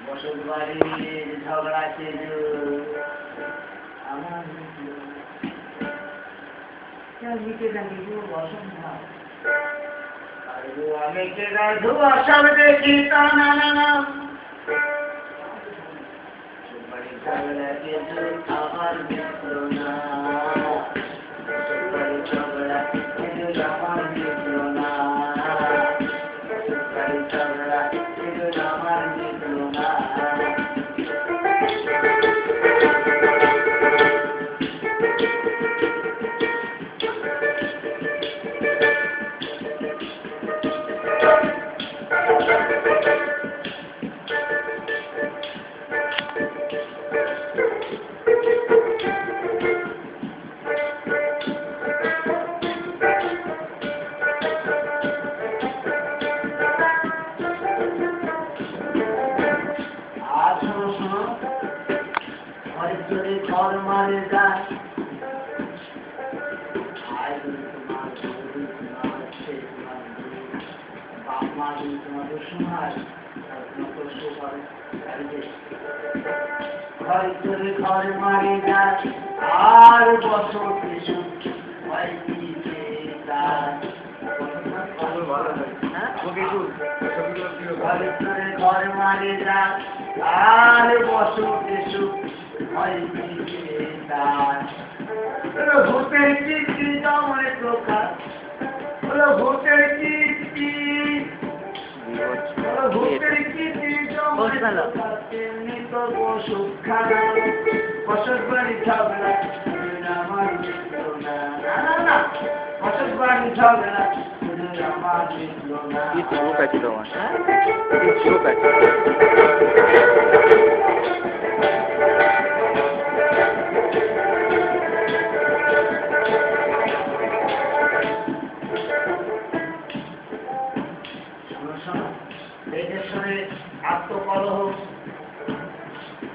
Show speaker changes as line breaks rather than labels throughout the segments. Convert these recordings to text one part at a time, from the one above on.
বসত বাড়ির ঝগড়া চেজু আমার মিটে জানি অসম্ভব আমি কে গাধু অসব দেখি তা না বাড়ির ঝগড়া চেজু আমার মিত্র না বাড়ির ঝগড়া চেজু আমার মিত্র না বাড়ির ঝগড়া চেজু আমার মিত্র না ঘর মারে যায় বাপ মা তোমার শোনার ঘর করে ঘর মারে যায় আর বছর কিছু ঘর মারে যায় আর বছর কিছু ভূতের চিঠি জমে প্রকাশ হলো ভূতের চিঠি ভূতের চিঠি জমে প্রকাশ তেমনি তো বসুক খানা বসত বাড়ি ঝগড়া আমার মিত্র না বসত বাড়ি ঝগড়া আমার মিত্র না
চোখ আছে তোমার চোখ আছে
দেশেশ্বরে আত্মকলহ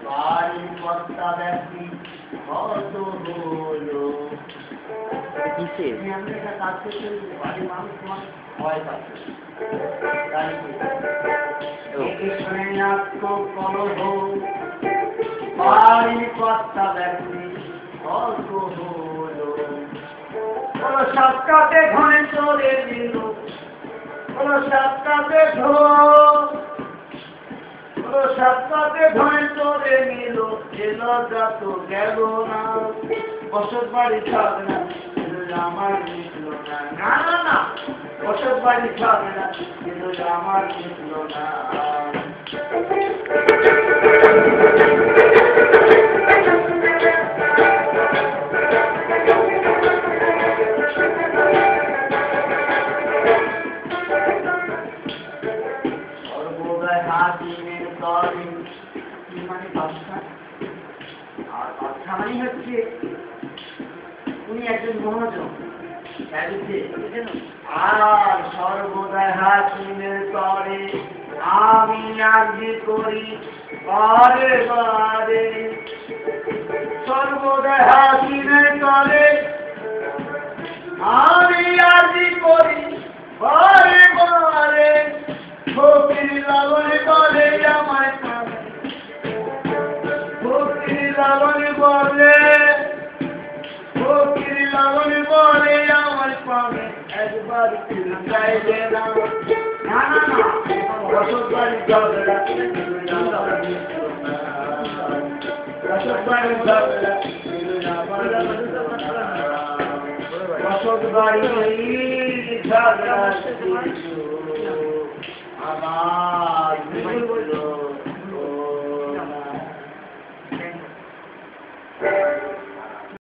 বাড়ির কর্তা ব্যক্তি কত হলো আমি একটা কাজ করতে বাড়ির মানুষ তোমার ভয় পাচ্ছে দেশেশ্বরে আত্মকলহ বাড়ির কর্তা ব্যক্তি কত হলো সবটাতে ঘরে চলে দিল সপ্তাহে ধরে চলে নিল এল যত গেল না বসত বাড়ি ঝগড়া আমার মিটল না বসত বাড়ি ঝগড়া আমার মিটল না হচ্ছে উনি একজন মহাজন আর সর্বদাই হাকিমের তরে আমি আর্জি করি বারে বারে সর্বদাই হাকিমের তরে আমি আর্জি করি বারে বারে ফকির লালনে বলে আমায় ফকির লালনে বলে আমার পাবে একবার চাইলে না বসত বাড়ি ঝগড়া বসত বাড়ি ঝগড়া বসত বাড়ি ঝগড়া আমার